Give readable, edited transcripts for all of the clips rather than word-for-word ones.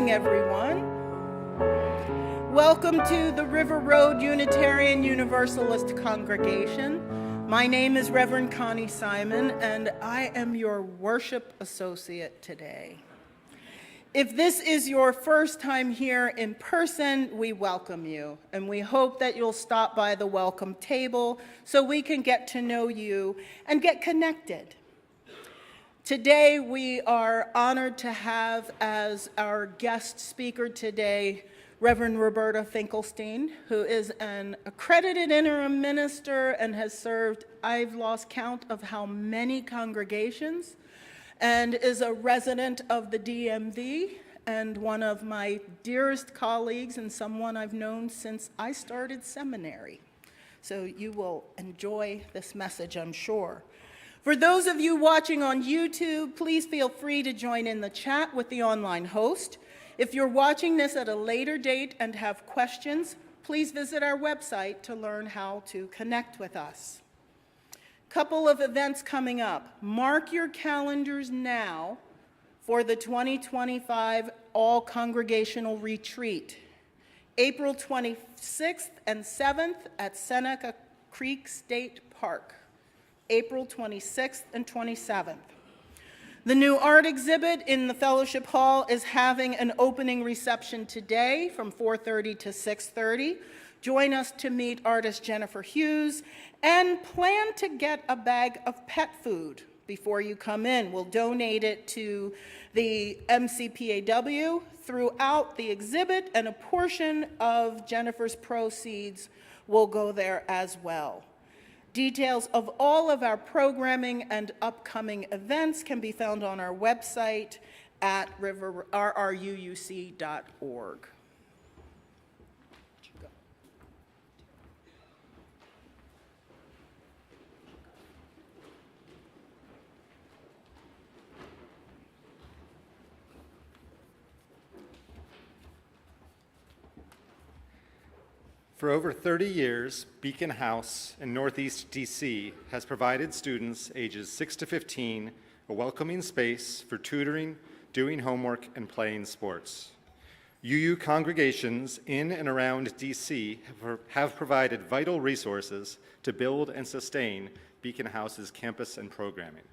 Everyone. Welcome to the River Road Unitarian Universalist Congregation. My name is Reverend Connie Simon, and I am your worship associate today. If this is your first time here in person, we welcome you, and we hope that you'll stop by the welcome table so we can get to know you and get connected. Today, we are honored to have as our guest speaker today, Reverend Roberta Finkelstein, who is an accredited interim minister and has served, I've lost count of how many congregations, and is a resident of the DMV and one of my dearest colleagues and someone I've known since I started seminary. So you will enjoy this message, I'm sure. For those of you watching on YouTube, please feel free to join in the chat with the online host. If you're watching this at a later date and have questions, please visit our website to learn how to connect with us. Couple of events coming up. Mark your calendars now for the 2025 All-Congregational Retreat, April 26th and 7th at Seneca Creek State Park. April 26th and 27th. The new art exhibit in the Fellowship Hall is having an opening reception today from 4:30 to 6:30. Join us to meet artist Jennifer Hughes and plan to get a bag of pet food before you come in. We'll donate it to the MCPAW throughout the exhibit, and a portion of Jennifer's proceeds will go there as well. Details of all of our programming and upcoming events can be found on our website at rruuc.org. For over 30 years, Beacon House in Northeast DC has provided students ages 6 to 15 a welcoming space for tutoring, doing homework, and playing sports. UU congregations in and around DC have provided vital resources to build and sustain Beacon House's campus and programming.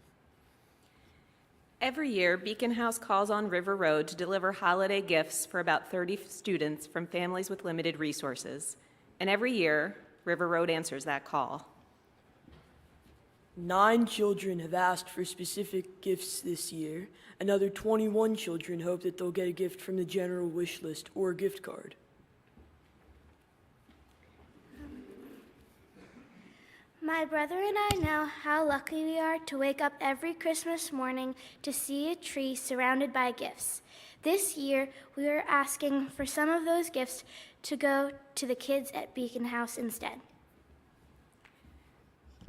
Every year, Beacon House calls on River Road to deliver holiday gifts for about 30 students from families with limited resources. And every year, River Road answers that call. 9 children have asked for specific gifts this year. Another 21 children hope that they'll get a gift from the general wish list or a gift card. My brother and I know how lucky we are to wake up every Christmas morning to see a tree surrounded by gifts. This year, we are asking for some of those gifts to go to the kids at Beacon House instead.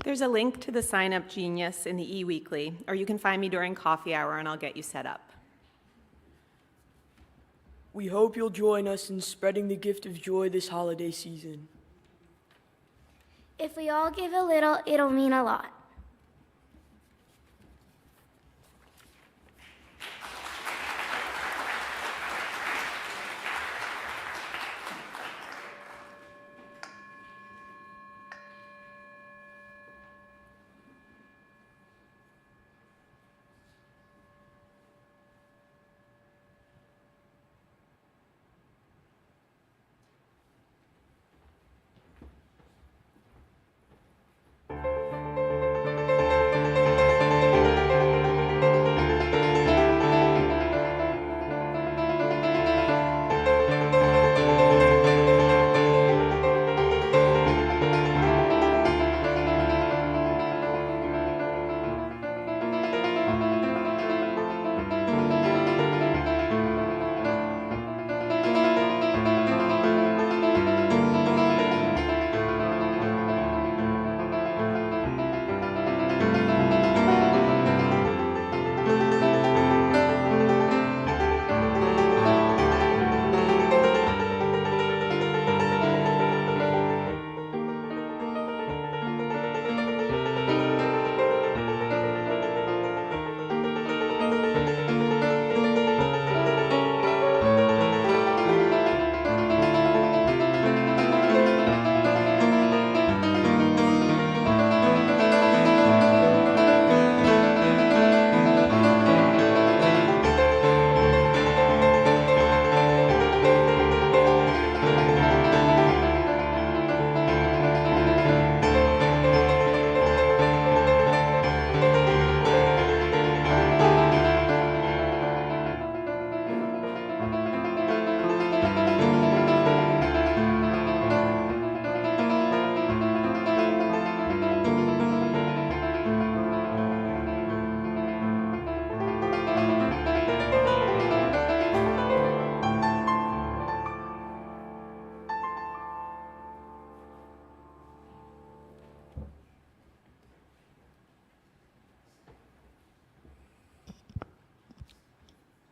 There's a link to the Sign Up Genius in the e-weekly, or you can find me during coffee hour and I'll get you set up. We hope you'll join us in spreading the gift of joy this holiday season. If we all give a little, it'll mean a lot.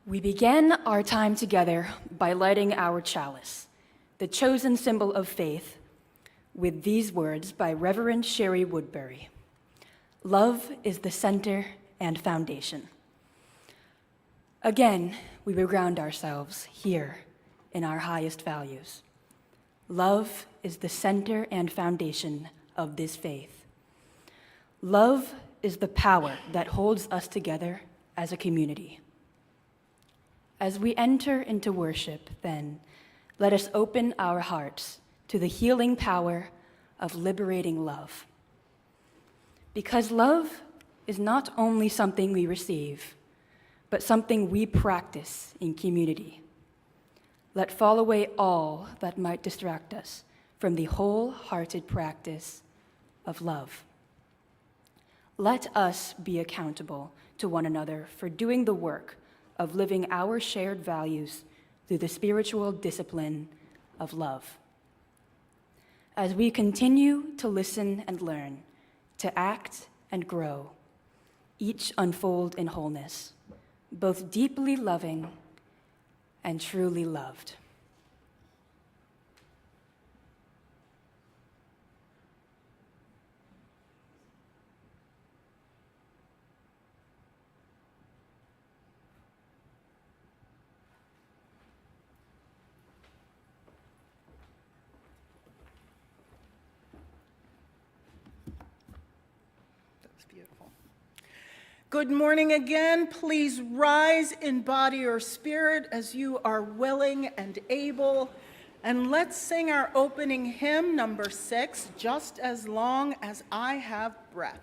We began our time together by lighting our chalice, the chosen symbol of faith, with these words by Reverend Sherry Woodbury. Love is the center and foundation. Again, we will ground ourselves here in our highest values. Love is the center and foundation of this faith. Love is the power that holds us together as a community. As we enter into worship, then, let us open our hearts to the healing power of liberating love. Because love is not only something we receive, but something we practice in community. Let fall away all that might distract us from the wholehearted practice of love. Let us be accountable to one another for doing the work of living our shared values through the spiritual discipline of love. As we continue to listen and learn, to act and grow, each unfold in wholeness, both deeply loving and truly loved. Beautiful. Good morning again. Please rise in body or spirit as you are willing and able. And let's sing our opening hymn, number 6, Just as Long as I Have Breath.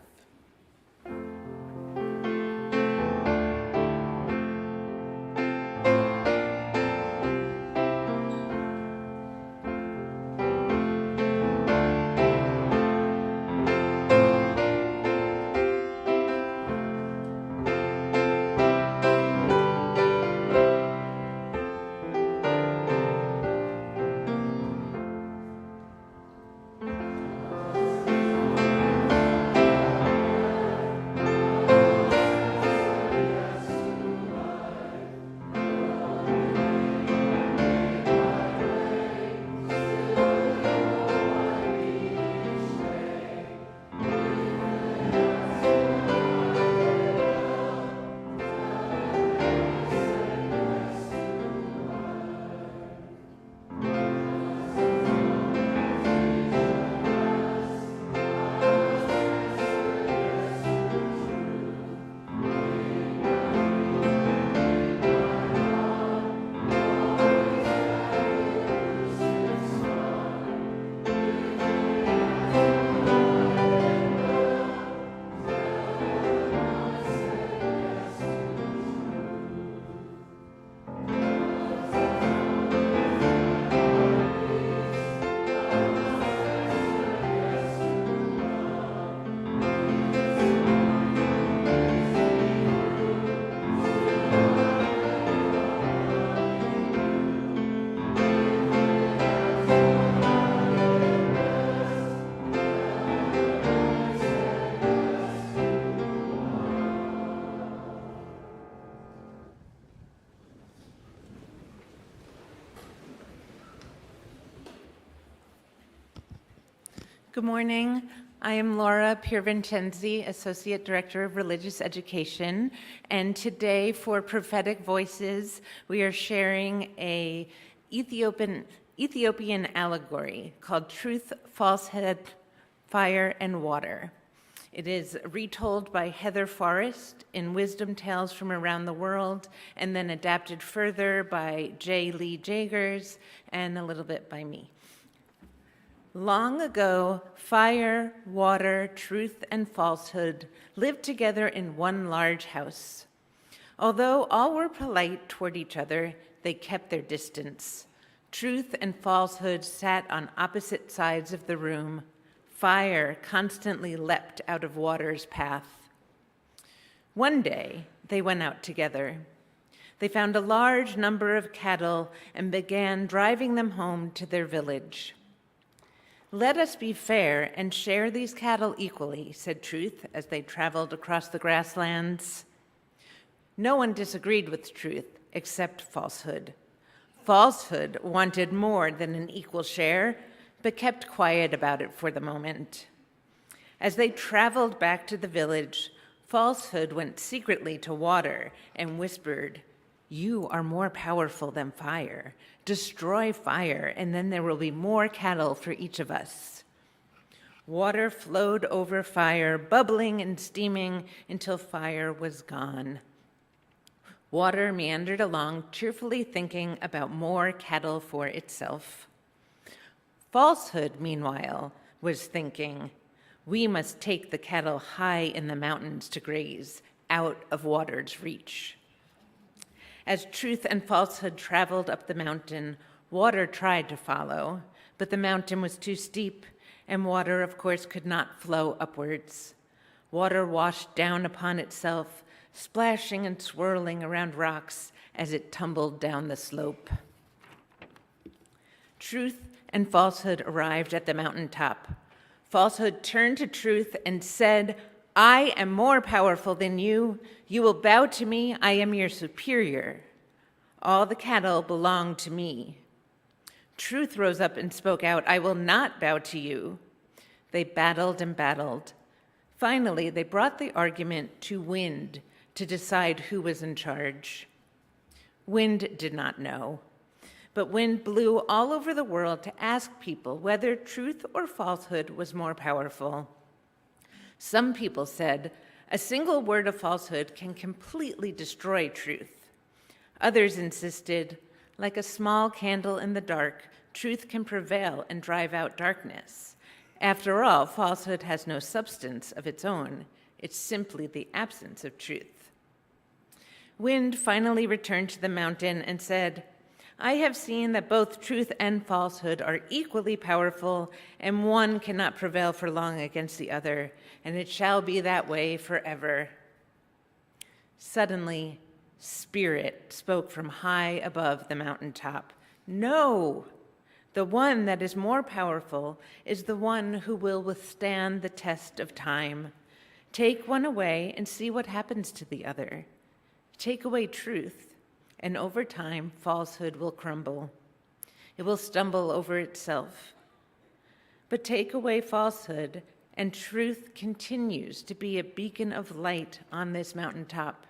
Good morning. I am Laura Piervincenzi, Associate Director of Religious Education, and today for Prophetic Voices, we are sharing a Ethiopian allegory called Truth, Falsehood, Fire, and Water. It is retold by Heather Forrest in Wisdom Tales from Around the World, and then adapted further by J. Lee Jagers, and a little bit by me. Long ago, fire, water, truth, and falsehood lived together in one large house. Although all were polite toward each other, they kept their distance. Truth and falsehood sat on opposite sides of the room. Fire constantly leapt out of water's path. One day, they went out together. They found a large number of cattle and began driving them home to their village. "Let us be fair and share these cattle equally," said Truth as they traveled across the grasslands. No one disagreed with Truth, except falsehood. Falsehood wanted more than an equal share, but kept quiet about it for the moment. As they traveled back to the village, falsehood went secretly to water and whispered, "You are more powerful than fire. Destroy fire, and then there will be more cattle for each of us." Water flowed over fire, bubbling and steaming until fire was gone. Water meandered along, cheerfully thinking about more cattle for itself. Falsehood, meanwhile, was thinking, "We must take the cattle high in the mountains to graze, out of water's reach." As truth and falsehood traveled up the mountain, water tried to follow, but the mountain was too steep, and water, of course, could not flow upwards. Water washed down upon itself, splashing and swirling around rocks as it tumbled down the slope. Truth and falsehood arrived at the mountaintop. Falsehood turned to truth and said, "I am more powerful than you. You will bow to me. I am your superior. All the cattle belong to me." Truth rose up and spoke out, "I will not bow to you." They battled and battled. Finally, they brought the argument to wind to decide who was in charge. Wind did not know, but wind blew all over the world to ask people whether truth or falsehood was more powerful. Some people said, "A single word of falsehood can completely destroy truth." Others insisted, "Like a small candle in the dark, truth can prevail and drive out darkness. After all, falsehood has no substance of its own. It's simply the absence of truth." Wind finally returned to the mountain and said, "I have seen that both truth and falsehood are equally powerful, and one cannot prevail for long against the other, and it shall be that way forever." Suddenly, Spirit spoke from high above the mountaintop. "No! The one that is more powerful is the one who will withstand the test of time. Take one away and see what happens to the other. Take away truth, and over time, falsehood will crumble. It will stumble over itself. But take away falsehood, and truth continues to be a beacon of light on this mountaintop.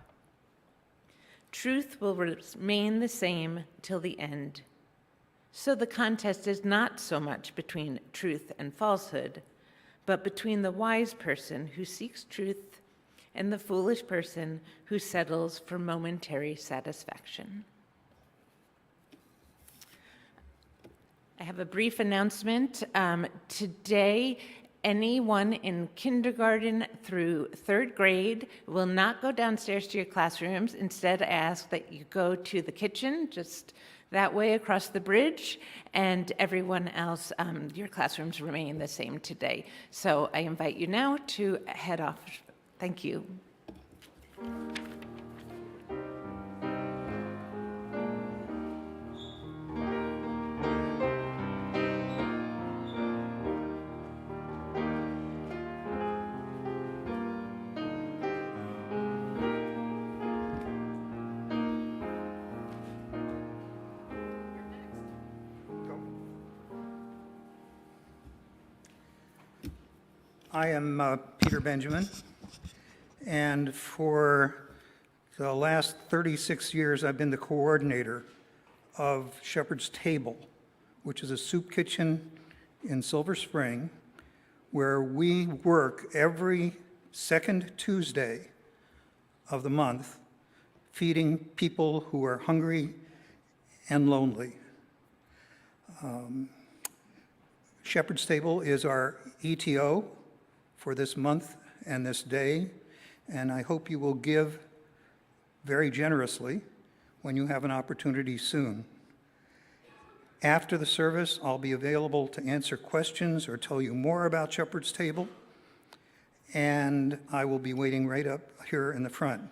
Truth will remain the same till the end. So the contest is not so much between truth and falsehood, but between the wise person who seeks truth and the foolish person who settles for momentary satisfaction." I have a brief announcement. Today, anyone in kindergarten through third grade will not go downstairs to your classrooms. Instead, I ask that you go to the kitchen, just that way across the bridge, and everyone else, your classrooms remain the same today. So I invite you now to head off. Thank you. I am Peter Benjamin, and for the last 36 years, I've been the coordinator of Shepherd's Table, which is a soup kitchen in Silver Spring, where we work every second Tuesday of the month, feeding people who are hungry and lonely. Shepherd's Table is our ETO for this month and this day, and I hope you will give very generously when you have an opportunity soon. After the service, I'll be available to answer questions or tell you more about Shepherd's Table, and I will be waiting right up here in the front.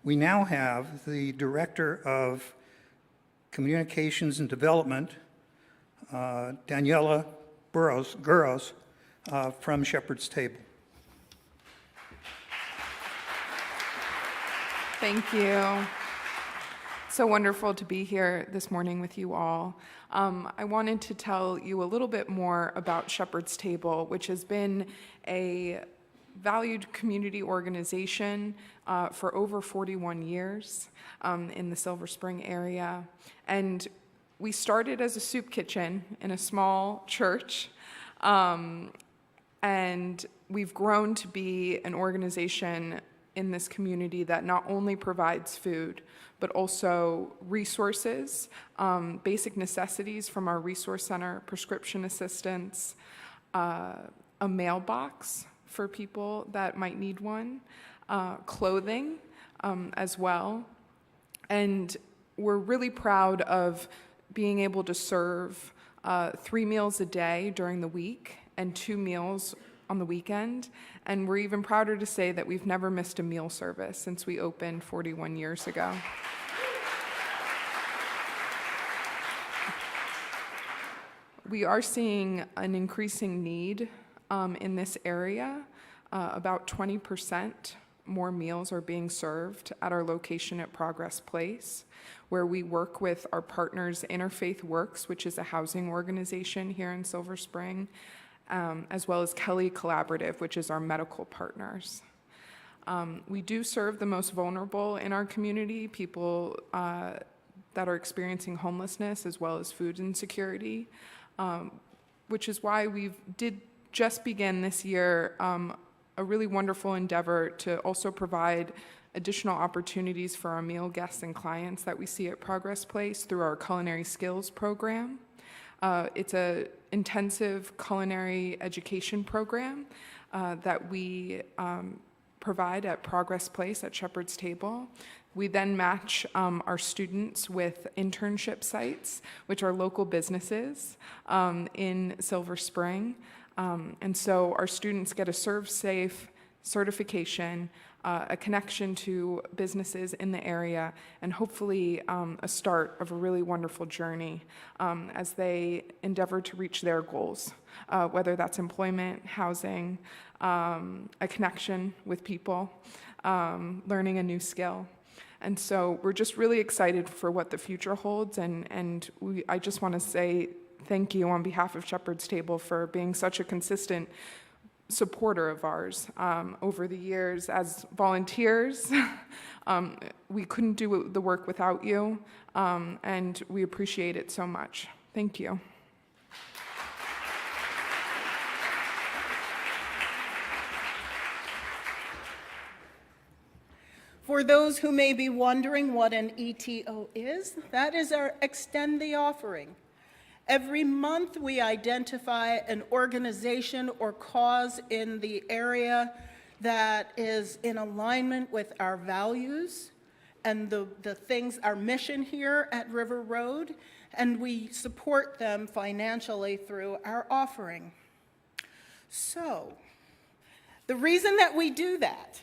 We now have the Director of Communications and Development, Daniela Guros, from Shepherd's Table. Thank you. so wonderful to be here this morning with you all. I wanted to tell you a little bit more about Shepherd's Table, which has been a valued community organization for over 41 years in the Silver Spring area. And we started as a soup kitchen in a small church, and we've grown to be an organization in this community that not only provides food, but also resources, basic necessities from our resource center, prescription assistance, a mailbox for people that might need one, clothing as well. And we're really proud of being able to serve 3 meals a day during the week and 2 meals on the weekend. And we're even prouder to say that we've never missed a meal service since we opened 41 years ago. We are seeing an increasing need in this area. About 20% more meals are being served at our location at Progress Place, where we work with our partners Interfaith Works, which is a housing organization here in Silver Spring, as well as Kelly Collaborative, which is our medical partners. We do serve the most vulnerable in our community, people that are experiencing homelessness as well as food insecurity, which is why we did just begin this year a really wonderful endeavor to also provide additional opportunities for our meal guests and clients that we see at Progress Place through our culinary skills program. It's an intensive culinary education program that we provide at Progress Place at Shepherd's Table. We then match our students with internship sites, which are local businesses in Silver Spring. And so our students get a Serve Safe certification, a connection to businesses in the area, and hopefully a start of a really wonderful journey as they endeavor to reach their goals, whether that's employment, housing, a connection with people, learning a new skill. And so we're just really excited for what the future holds, and I just want to say thank you on behalf of Shepherd's Table for being such a consistent supporter of ours over the years as volunteers. We couldn't do the work without you, and we appreciate it so much. Thank you. For those who may be wondering what an ETO is, that is our Extend the Offering. Every month we identify an organization or cause in the area that is in alignment with our values and the things, our mission here at River Road, and we support them financially through our offering. So, the reason that we do that,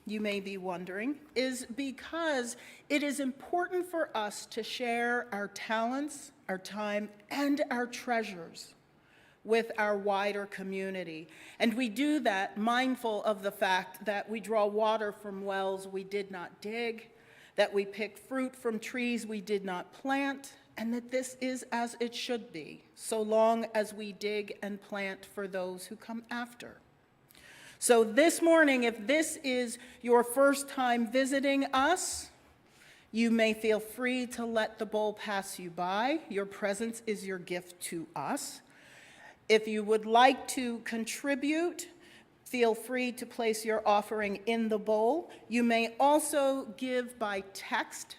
you may be wondering, is because it is important for us to share our talents, our time, and our treasures with our wider community. And we do that mindful of the fact that we draw water from wells we did not dig, that we pick fruit from trees we did not plant, and that this is as it should be, so long as we dig and plant for those who come after. So this morning, if this is your first time visiting us, you may feel free to let the bowl pass you by. Your presence is your gift to us. If you would like to contribute, feel free to place your offering in the bowl. You may also give by text.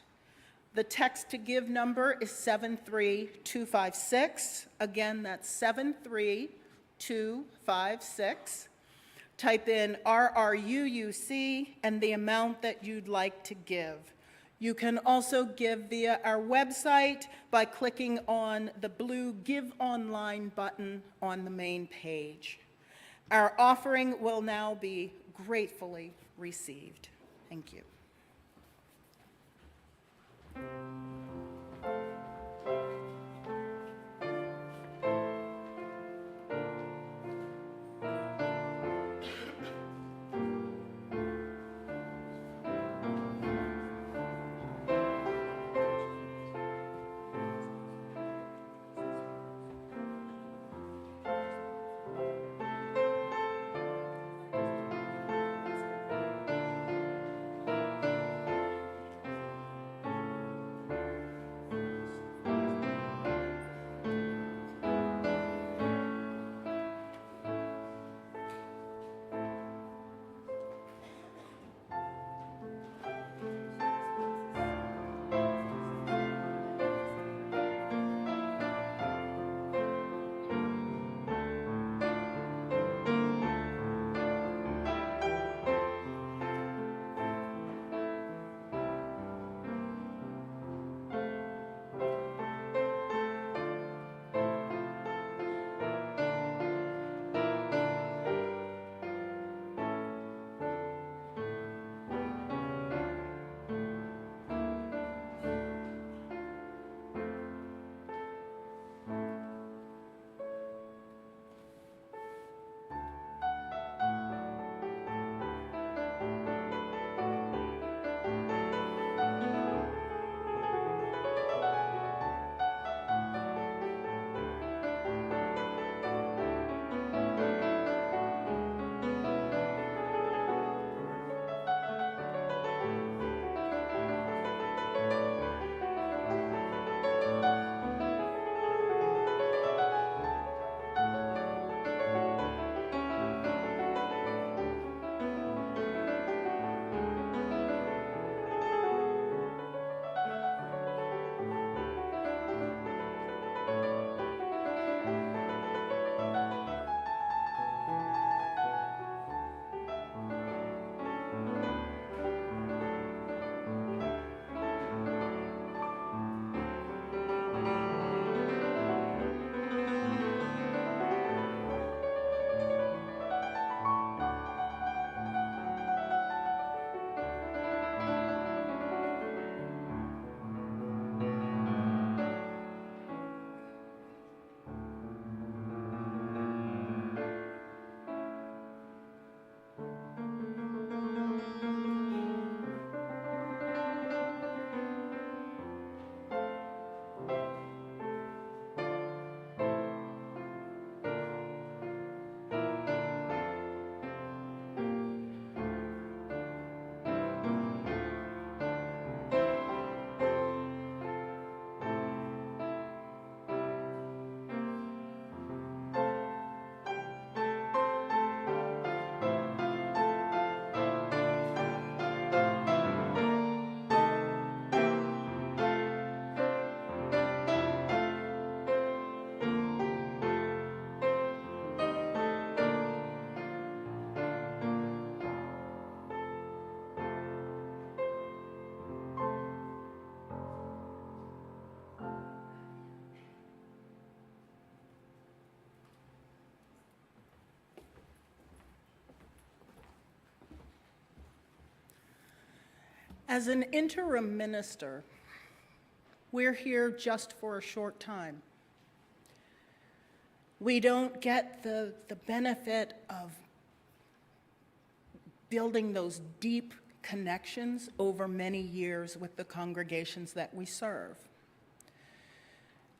The text to give number is 73256. Again, that's 73256. Type in RRUUC and the amount that you'd like to give. You can also give via our website by clicking on the blue Give Online button on the main page. Our offering will now be gratefully received. Thank you. As an interim minister, we're here just for a short time. We don't get the benefit of building those deep connections over many years with the congregations that we serve.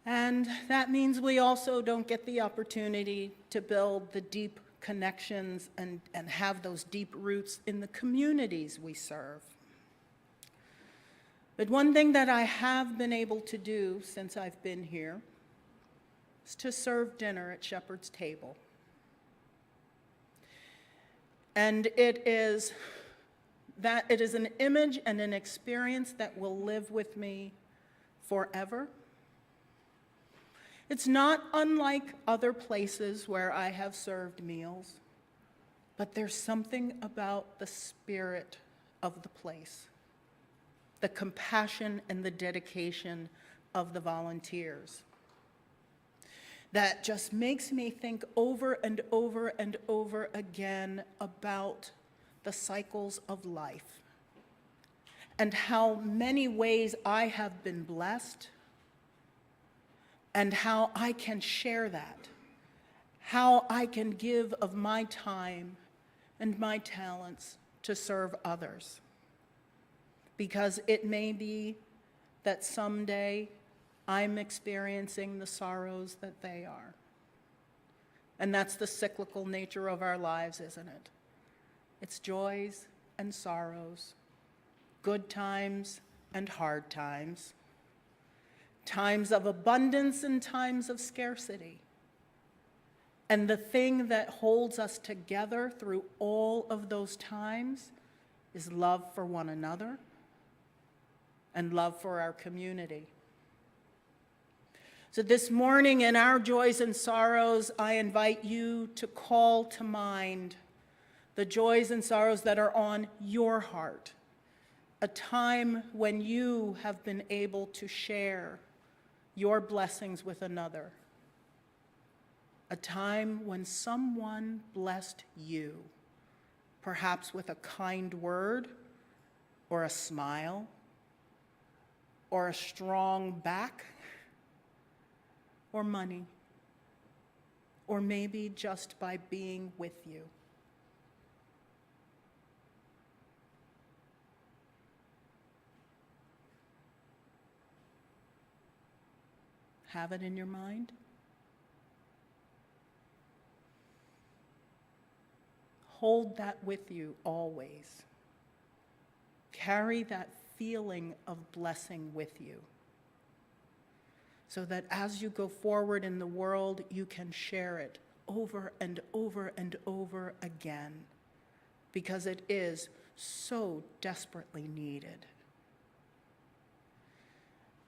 And that means we also don't get the opportunity to build the deep connections and have those deep roots in the communities we serve. But one thing that I have been able to do since I've been here is to serve dinner at Shepherd's Table. And it is an image and an experience that will live with me forever. It's not unlike other places where I have served meals, but there's something about the spirit of the place, the compassion and the dedication of the volunteers, that just makes me think over and over and over again about the cycles of life and how many ways I have been blessed and how I can share that, how I can give of my time and my talents to serve others. Because it may be that someday I'm experiencing the sorrows that they are. And that's the cyclical nature of our lives, isn't it? It's joys and sorrows, good times and hard times, times of abundance and times of scarcity. And the thing that holds us together through all of those times is love for one another and love for our community. So this morning, in our joys and sorrows, I invite you to call to mind the joys and sorrows that are on your heart, a time when you have been able to share your blessings with another, a time when someone blessed you, perhaps with a kind word or a smile or a strong back or money, or maybe just by being with you. Have it in your mind. Hold that with you always. Carry that feeling of blessing with you, so that as you go forward in the world, you can share it over and over and over again, because it is so desperately needed.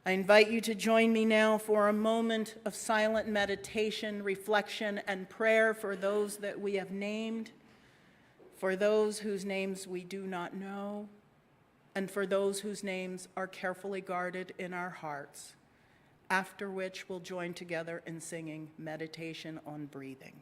I invite you to join me now for a moment of silent meditation, reflection, and prayer for those that we have named, for those whose names we do not know, and for those whose names are carefully guarded in our hearts, after which we'll join together in singing Meditation on Breathing.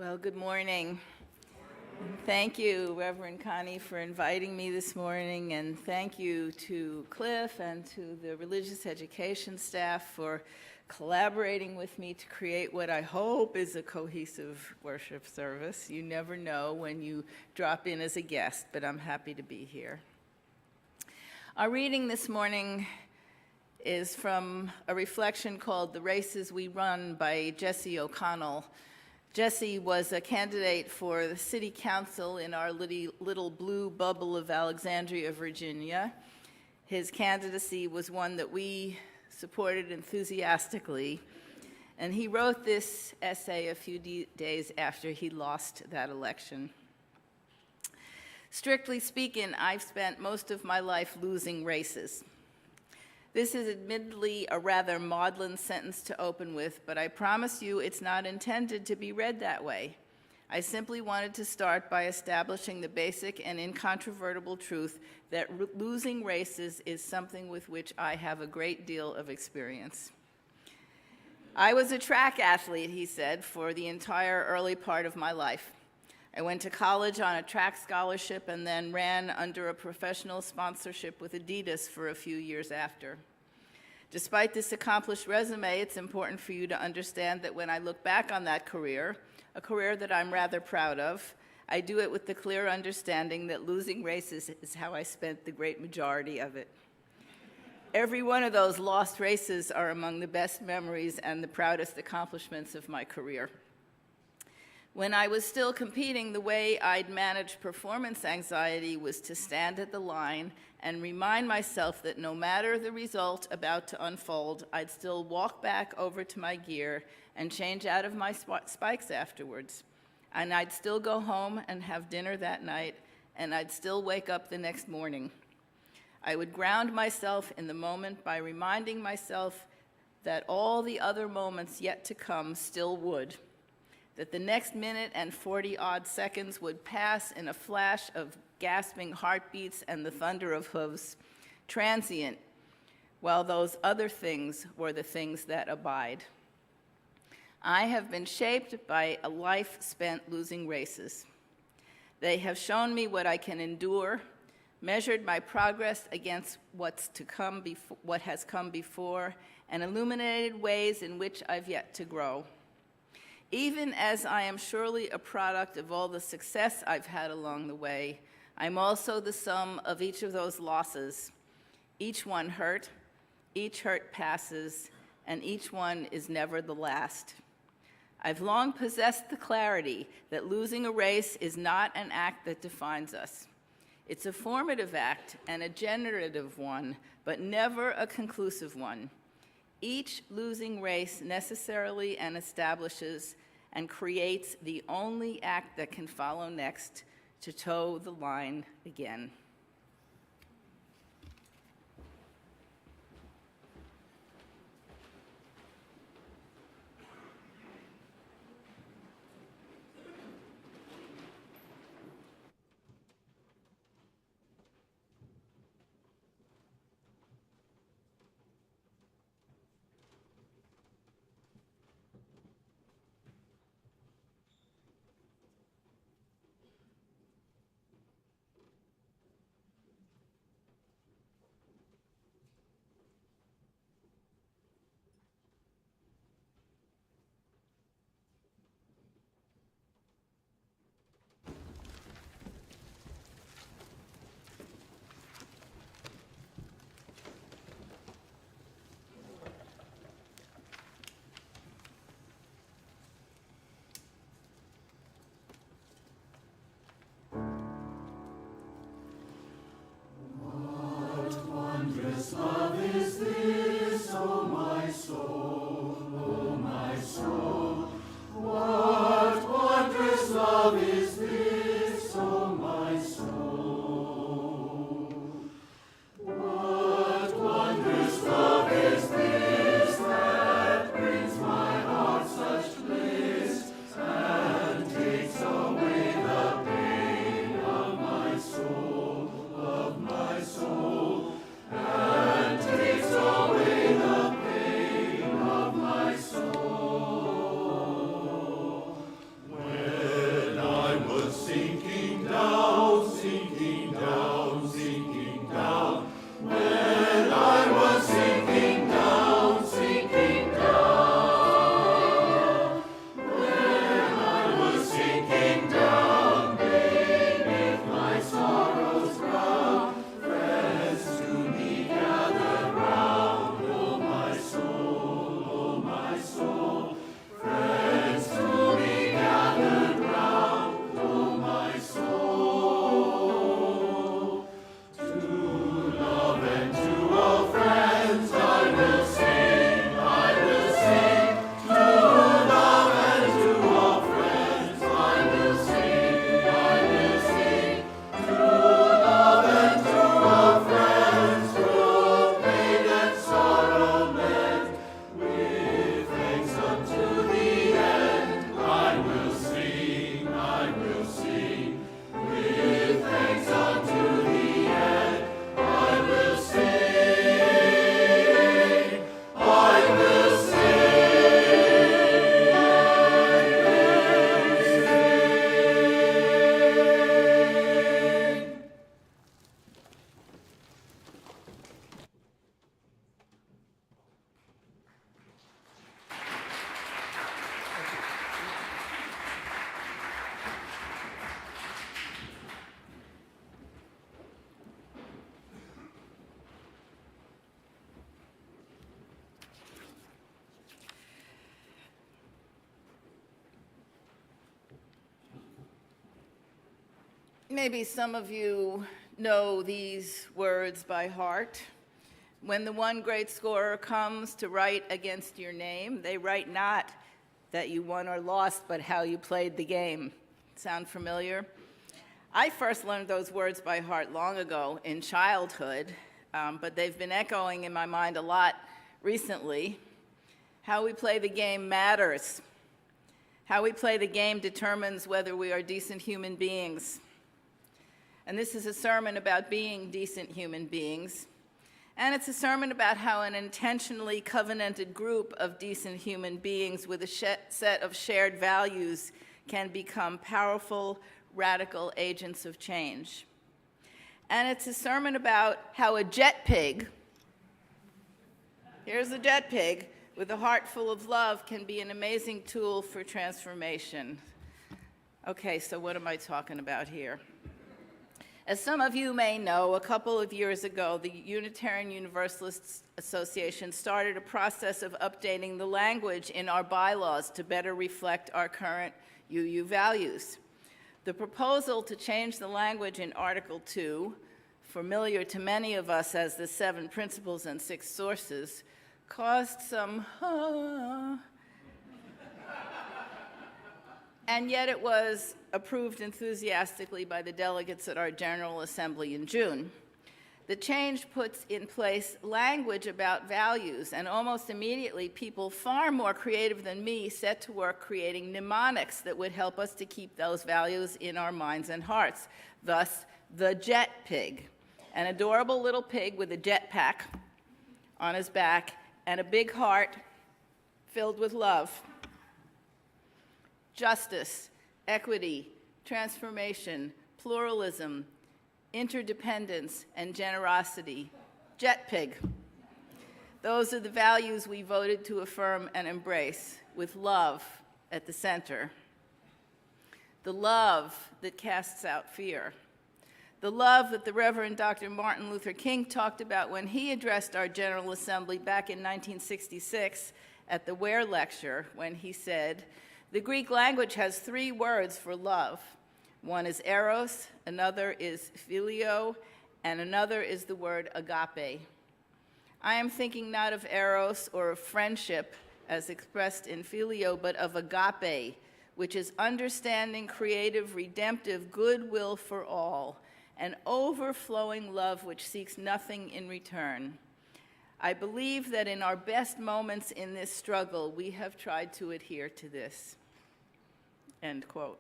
Well, good morning. Thank you, Reverend Connie, for inviting me this morning, and thank you to Cliff and to the religious education staff for collaborating with me to create what I hope is a cohesive worship service. You never know when you drop in as a guest, but I'm happy to be here. Our reading this morning is from a reflection called The Races We Run by Jesse O'Connell. Jesse was a candidate for the city council in our little blue bubble of Alexandria, Virginia. His candidacy was one that we supported enthusiastically, and he wrote this essay a few days after he lost that election. Strictly speaking, I've spent most of my life losing races. This is admittedly a rather maudlin sentence to open with, but I promise you it's not intended to be read that way. I simply wanted to start by establishing the basic and incontrovertible truth that losing races is something with which I have a great deal of experience. I was a track athlete, he said, for the entire early part of my life. I went to college on a track scholarship and then ran under a professional sponsorship with Adidas for a few years after. Despite this accomplished resume, it's important for you to understand that when I look back on that career, a career that I'm rather proud of, I do it with the clear understanding that losing races is how I spent the great majority of it. Every one of those lost races are among the best memories and the proudest accomplishments of my career. When I was still competing, the way I'd manage performance anxiety was to stand at the line and remind myself that no matter the result about to unfold, I'd still walk back over to my gear and change out of my spikes afterwards. And I'd still go home and have dinner that night, and I'd still wake up the next morning. I would ground myself in the moment by reminding myself that all the other moments yet to come still would. That the next minute and 40-odd seconds would pass in a flash of gasping heartbeats and the thunder of hooves, transient, while those other things were the things that abide. I have been shaped by a life spent losing races. They have shown me what I can endure, measured my progress against what has come before, and illuminated ways in which I've yet to grow. Even as I am surely a product of all the success I've had along the way, I'm also the sum of each of those losses. Each one hurt, each hurt passes, and each one is never the last. I've long possessed the clarity that losing a race is not an act that defines us. It's a formative act and a generative one, but never a conclusive one. Each losing race necessarily and establishes and creates the only act that can follow next to toe the line again. Maybe some of you know these words by heart. When the one great scorer comes to write against your name, they write not that you won or lost, but how you played the game. Sound familiar? I first learned those words by heart long ago in childhood, but they've been echoing in my mind a lot recently. How we play the game matters. How we play the game determines whether we are decent human beings. And this is a sermon about being decent human beings. And it's a sermon about how an intentionally covenanted group of decent human beings with a set of shared values can become powerful, radical agents of change. And it's a sermon about how a jet pig, here's a jet pig, with a heart full of love can be an amazing tool for transformation. Okay, so what am I talking about here? As some of you may know, a couple of years ago, the Unitarian Universalists Association started a process of updating the language in our bylaws to better reflect our current UU values. The proposal to change the language in Article 2, familiar to many of us as the 7 principles and 6 sources, caused some and yet it was approved enthusiastically by the delegates at our General Assembly in June. The change puts in place language about values, and almost immediately people far more creative than me set to work creating mnemonics that would help us to keep those values in our minds and hearts. Thus, the jet pig, an adorable little pig with a jetpack on his back and a big heart filled with love. Justice, equity, transformation, pluralism, interdependence, and generosity. Jet pig. Those are the values we voted to affirm and embrace, with love at the center. The love that casts out fear. The love that the Reverend Dr. Martin Luther King talked about when he addressed our General Assembly back in 1966 at the Ware Lecture, when he said, "The Greek language has 3 words for love. One is eros, another is phileo, and another is the word agape. I am thinking not of eros or of friendship as expressed in phileo, but of agape, which is understanding, creative, redemptive goodwill for all, an overflowing love which seeks nothing in return. I believe that in our best moments in this struggle, we have tried to adhere to this." End quote.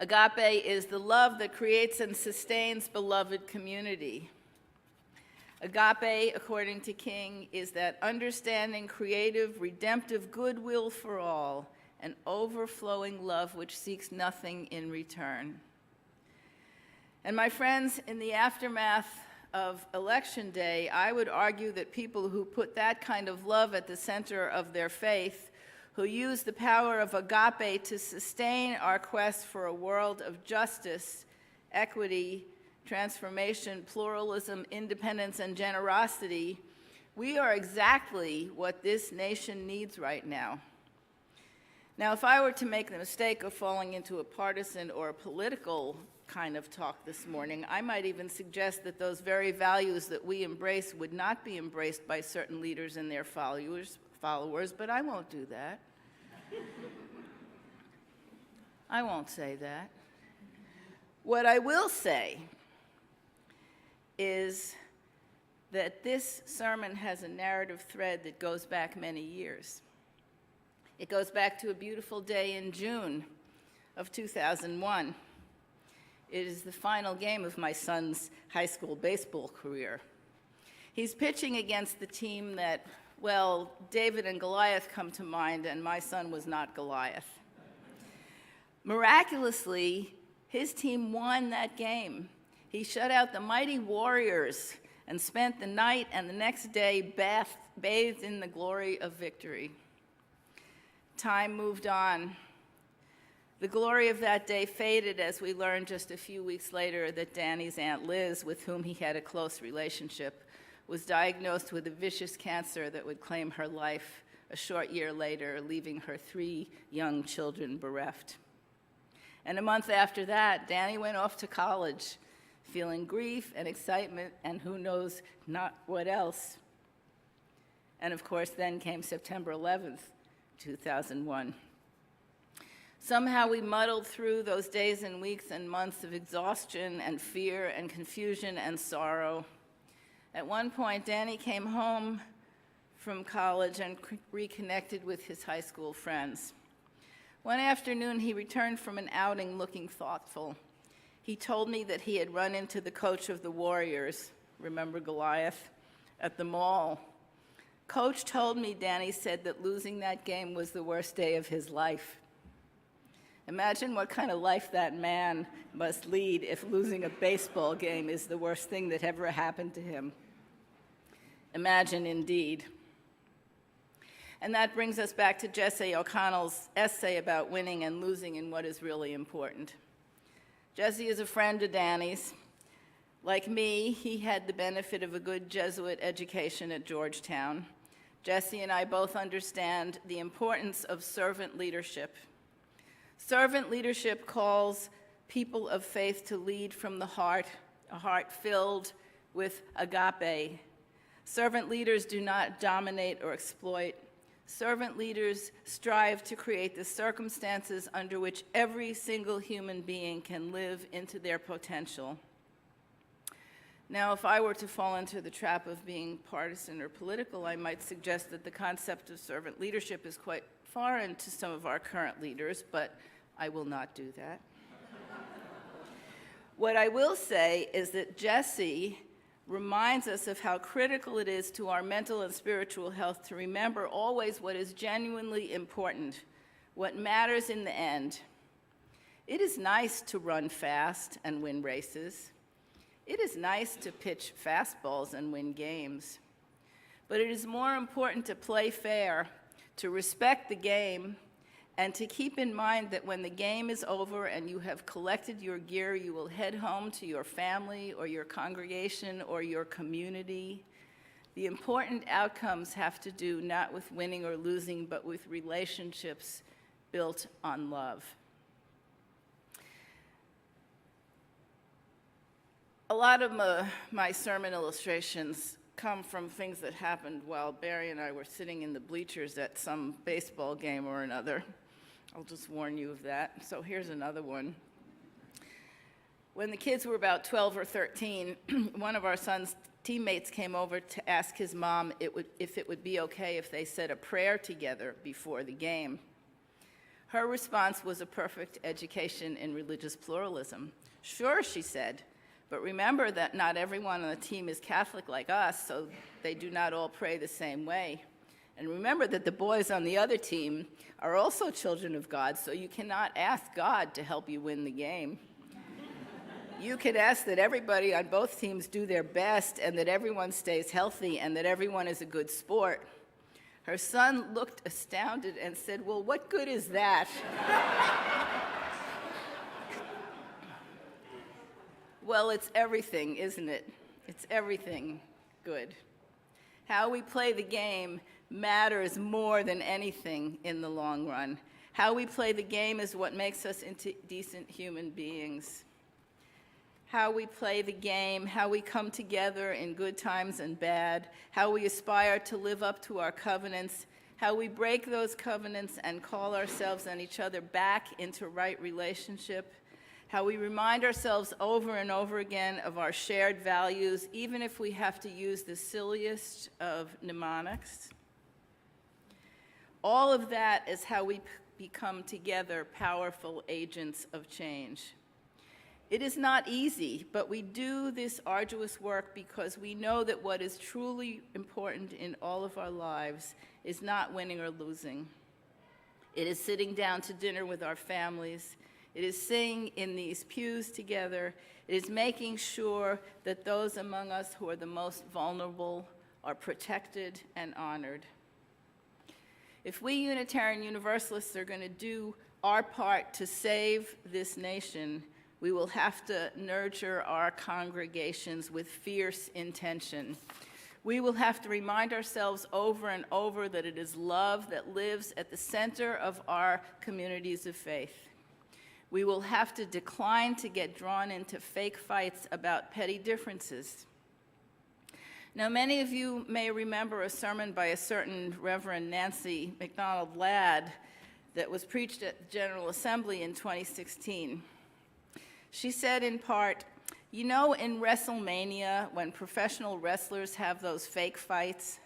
Agape is the love that creates and sustains beloved community. Agape, according to King, is that understanding, creative, redemptive goodwill for all, an overflowing love which seeks nothing in return. And my friends, in the aftermath of Election Day, I would argue that people who put that kind of love at the center of their faith, who use the power of agape to sustain our quest for a world of justice, equity, transformation, pluralism, independence, and generosity, we are exactly what this nation needs right now. Now, if I were to make the mistake of falling into a partisan or a political kind of talk this morning, I might even suggest that those very values that we embrace would not be embraced by certain leaders and their followers, but I won't do that. I won't say that. What I will say is that this sermon has a narrative thread that goes back many years. It goes back to a beautiful day in June of 2001. It is the final game of my son's high school baseball career. He's pitching against the team that, well, David and Goliath come to mind, and my son was not Goliath. Miraculously, his team won that game. He shut out the mighty Warriors and spent the night and the next day bathed in the glory of victory. Time moved on. The glory of that day faded as we learned just a few weeks later that Danny's Aunt Liz, with whom he had a close relationship, was diagnosed with a vicious cancer that would claim her life a short year later, leaving her 3 young children bereft. And a month after that, Danny went off to college, feeling grief and excitement and who knows not what else. And of course, then came September 11th, 2001. Somehow we muddled through those days and weeks and months of exhaustion and fear and confusion and sorrow. At one point, Danny came home from college and reconnected with his high school friends. One afternoon, he returned from an outing looking thoughtful. He told me that he had run into the coach of the Warriors, remember Goliath, at the mall. Coach told me, Danny said, that losing that game was the worst day of his life. Imagine what kind of life that man must lead if losing a baseball game is the worst thing that ever happened to him. Imagine indeed. And that brings us back to Jesse O'Connell's essay about winning and losing and what is really important. Jesse is a friend of Danny's. Like me, he had the benefit of a good Jesuit education at Georgetown. Jesse and I both understand the importance of servant leadership. Servant leadership calls people of faith to lead from the heart, a heart filled with agape. Servant leaders do not dominate or exploit. Servant leaders strive to create the circumstances under which every single human being can live into their potential. Now, if I were to fall into the trap of being partisan or political, I might suggest that the concept of servant leadership is quite foreign to some of our current leaders, but I will not do that. What I will say is that Jesse reminds us of how critical it is to our mental and spiritual health to remember always what is genuinely important, what matters in the end. It is nice to run fast and win races. It is nice to pitch fastballs and win games. But it is more important to play fair, to respect the game, and to keep in mind that when the game is over and you have collected your gear, you will head home to your family or your congregation or your community. The important outcomes have to do not with winning or losing, but with relationships built on love. A lot of my sermon illustrations come from things that happened while Barry and I were sitting in the bleachers at some baseball game or another. I'll just warn you of that. So here's another one. When the kids were about 12 or 13, one of our son's teammates came over to ask his mom if it would be okay if they said a prayer together before the game. Her response was a perfect education in religious pluralism. Sure, she said, but remember that not everyone on the team is Catholic like us, so they do not all pray the same way. And remember that the boys on the other team are also children of God, so you cannot ask God to help you win the game. You can ask that everybody on both teams do their best and that everyone stays healthy and that everyone is a good sport. Her son looked astounded and said, "Well, what good is that?" Well, it's everything, isn't it? It's everything good. How we play the game matters more than anything in the long run. How we play the game is what makes us into decent human beings. How we play the game, how we come together in good times and bad, how we aspire to live up to our covenants, how we break those covenants and call ourselves and each other back into right relationship, how we remind ourselves over and over again of our shared values, even if we have to use the silliest of mnemonics. All of that is how we become together powerful agents of change. It is not easy, but we do this arduous work because we know that what is truly important in all of our lives is not winning or losing. It is sitting down to dinner with our families. It is sitting in these pews together. It is making sure that those among us who are the most vulnerable are protected and honored. If we Unitarian Universalists are going to do our part to save this nation, we will have to nurture our congregations with fierce intention. We will have to remind ourselves over and over that it is love that lives at the center of our communities of faith. We will have to decline to get drawn into fake fights about petty differences. Now, many of you may remember a sermon by a certain Reverend Nancy MacDonald Ladd that was preached at the General Assembly in 2016. She said in part, "You know, in WrestleMania, when professional wrestlers have those fake fights,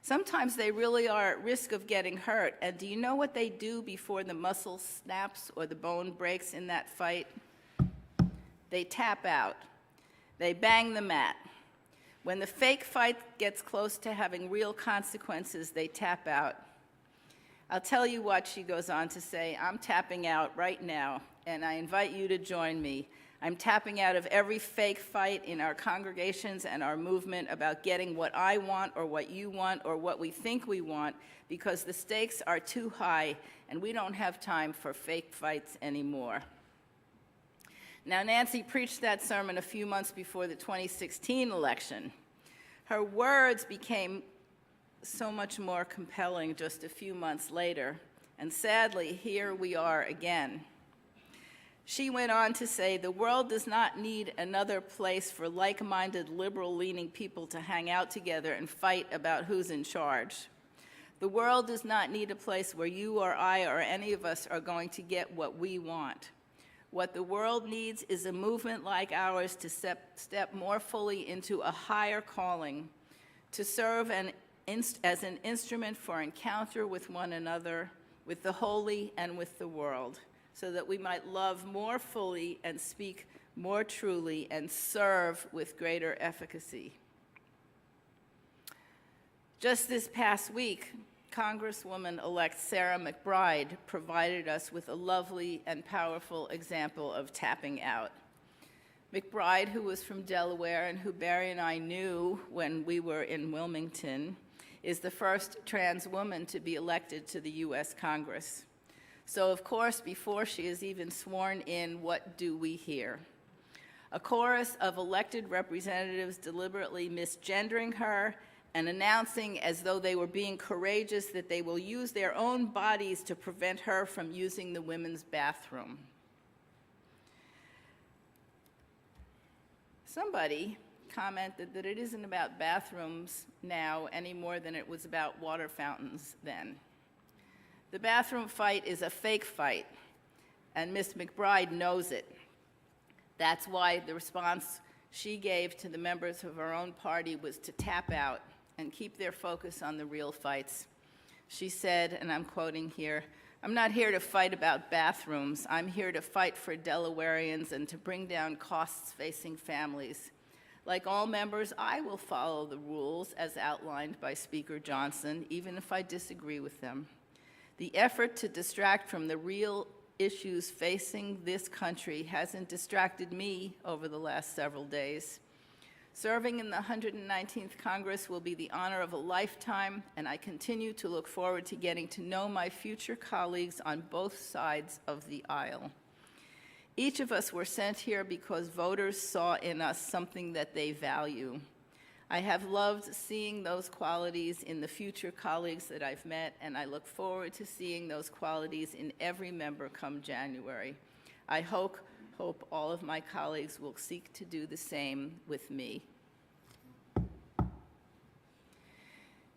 sometimes they really are at risk of getting hurt. And do you know what they do before the muscle snaps or the bone breaks in that fight? They tap out. They bang the mat. When the fake fight gets close to having real consequences, they tap out." I'll tell you what, she goes on to say, "I'm tapping out right now, and I invite you to join me. I'm tapping out of every fake fight in our congregations and our movement about getting what I want or what you want or what we think we want, because the stakes are too high and we don't have time for fake fights anymore." Now, Nancy preached that sermon a few months before the 2016 election. Her words became so much more compelling just a few months later, and sadly, here we are again. She went on to say, "The world does not need another place for like-minded, liberal-leaning people to hang out together and fight about who's in charge. The world does not need a place where you or I or any of us are going to get what we want. What the world needs is a movement like ours to step more fully into a higher calling, to serve as an instrument for encounter with one another, with the holy and with the world, so that we might love more fully and speak more truly and serve with greater efficacy." Just this past week, Congresswoman-elect Sarah McBride provided us with a lovely and powerful example of tapping out. McBride, who was from Delaware and who Barry and I knew when we were in Wilmington, is the first trans woman to be elected to the U.S. Congress. So, of course, before she is even sworn in, what do we hear? A chorus of elected representatives deliberately misgendering her and announcing, as though they were being courageous, that they will use their own bodies to prevent her from using the women's bathroom. Somebody commented that it isn't about bathrooms now any more than it was about water fountains then. The bathroom fight is a fake fight, and Ms. McBride knows it. That's why the response she gave to the members of her own party was to tap out and keep their focus on the real fights. She said, and I'm quoting here, "I'm not here to fight about bathrooms. I'm here to fight for Delawareans and to bring down costs facing families. Like all members, I will follow the rules as outlined by Speaker Johnson, even if I disagree with them. The effort to distract from the real issues facing this country hasn't distracted me over the last several days. Serving in the 119th Congress will be the honor of a lifetime, and I continue to look forward to getting to know my future colleagues on both sides of the aisle. Each of us were sent here because voters saw in us something that they value. I have loved seeing those qualities in the future colleagues that I've met, and I look forward to seeing those qualities in every member come January. I hope all of my colleagues will seek to do the same with me."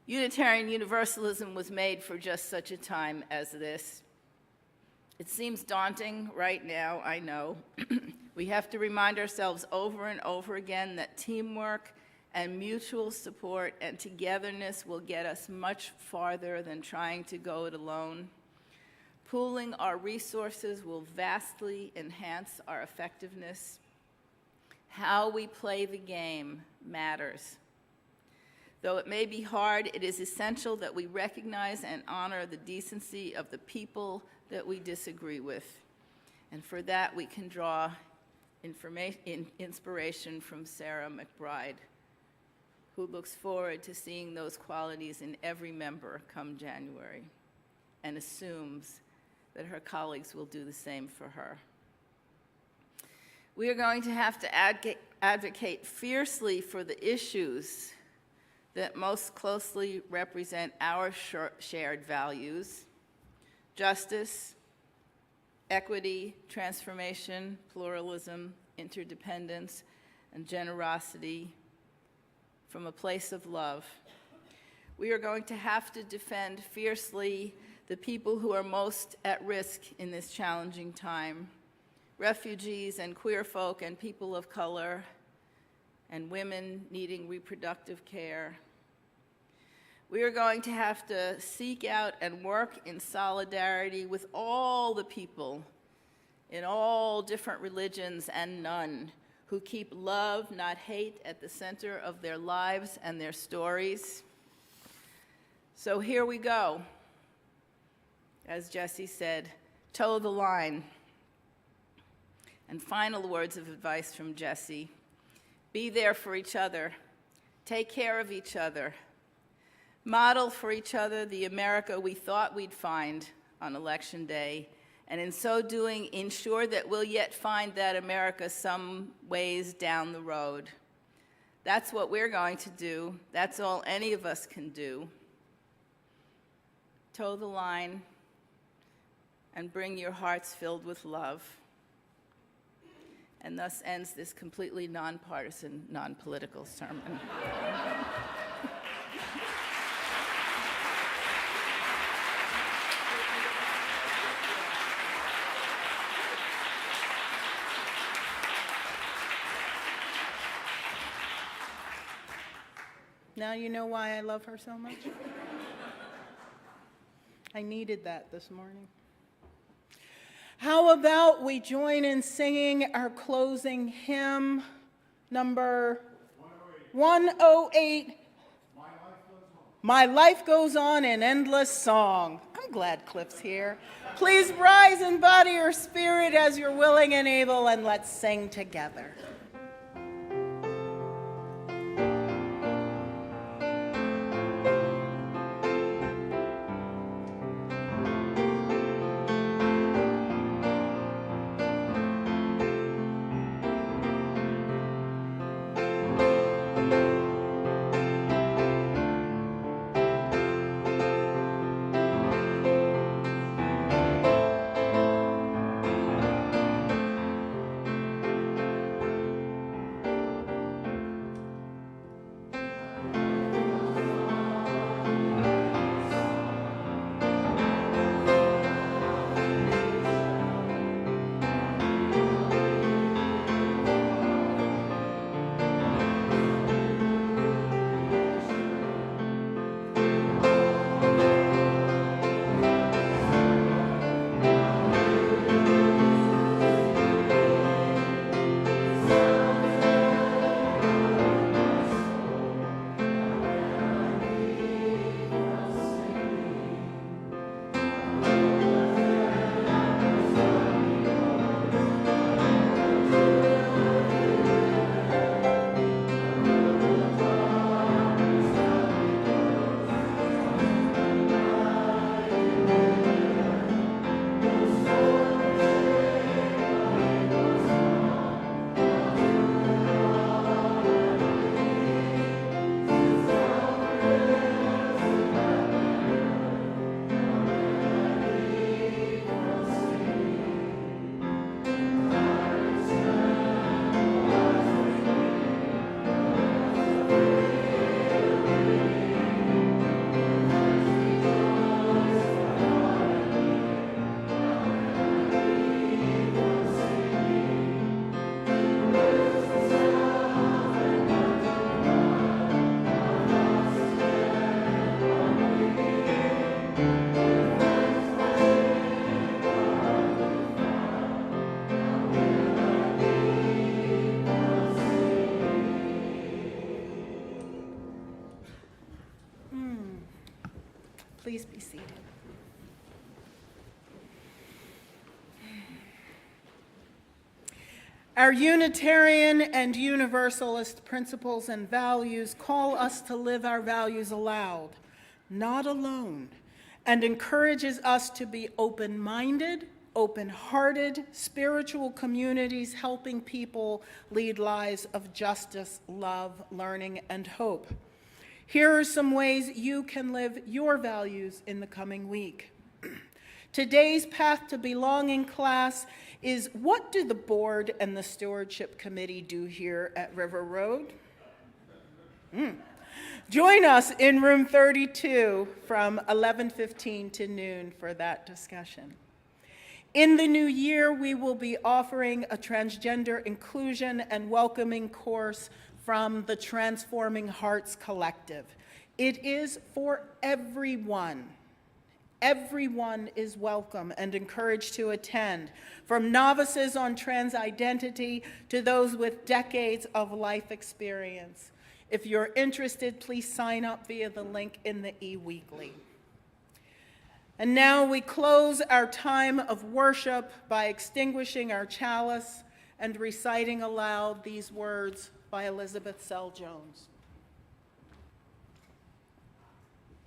Unitarian Universalism was made for just such a time as this. It seems daunting right now, I know. We have to remind ourselves over and over again that teamwork and mutual support and togetherness will get us much farther than trying to go it alone. Pooling our resources will vastly enhance our effectiveness. How we play the game matters. Though it may be hard, it is essential that we recognize and honor the decency of the people that we disagree with. And for that, we can draw inspiration from Sarah McBride, who looks forward to seeing those qualities in every member come January and assumes that her colleagues will do the same for her. We are going to have to advocate fiercely for the issues that most closely represent our shared values: justice, equity, transformation, pluralism, interdependence, and generosity from a place of love. We are going to have to defend fiercely the people who are most at risk in this challenging time: refugees and queer folk and people of color, and women needing reproductive care. We are going to have to seek out and work in solidarity with all the people in all different religions and none who keep love, not hate, at the center of their lives and their stories. So here we go. As Jesse said, toe the line. And final words of advice from Jesse: be there for each other, take care of each other, model for each other the America we thought we'd find on Election Day, and in so doing, ensure that we'll yet find that America some ways down the road. That's what we're going to do. That's all any of us can do. Toe the line and bring your hearts filled with love. And thus ends this completely nonpartisan, non-political sermon. Now you know why I love her so much? I needed that this morning. How about we join in singing our closing hymn, number 108, My Life Goes On in Endless Song. I'm glad Cliff's here. Please rise in body or spirit as you're willing and able, and let's sing together. Please be seated. Our Unitarian and Universalist principles and values call us to live our values aloud, not alone, and encourages us to be open-minded, open-hearted, spiritual communities helping people lead lives of justice, love, learning, and hope. Here are some ways you can live your values in the coming week. Today's Path to Belonging class is what do the board and the stewardship committee do here at River Road? Join us in room 32 from 11:15 to noon for that discussion. In the new year, we will be offering a transgender inclusion and welcoming course from the Transforming Hearts Collective. It is for everyone. Everyone is welcome and encouraged to attend, from novices on trans identity to those with decades of life experience. If you're interested, please sign up via the link in the e-weekly. And now we close our time of worship by extinguishing our chalice and reciting aloud these words by Elizabeth Sell Jones.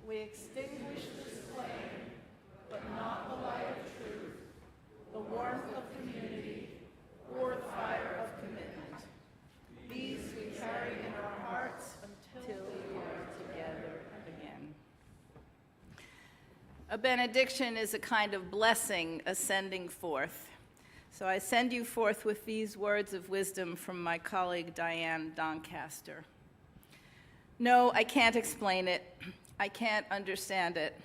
We extinguish this flame, but not the light of truth, the warmth of community, or the fire of commitment. These we carry in our hearts until we are together again. A benediction is a kind of blessing ascending forth. So I send you forth with these words of wisdom from my colleague Diane Doncaster. No, I can't explain it. I can't understand it.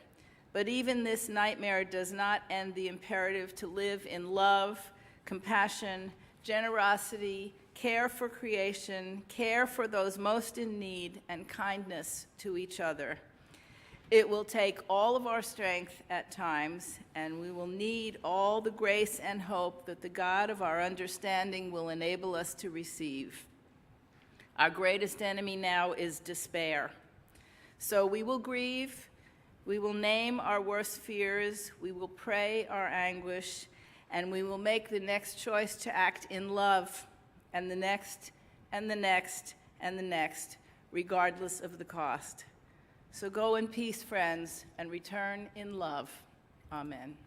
But even this nightmare does not end the imperative to live in love, compassion, generosity, care for creation, care for those most in need, and kindness to each other. It will take all of our strength at times, and we will need all the grace and hope that the God of our understanding will enable us to receive. Our greatest enemy now is despair. So we will grieve, we will name our worst fears, we will pray our anguish, and we will make the next choice to act in love, and the next, and the next, and the next, regardless of the cost. So go in peace, friends, and return in love. Amen.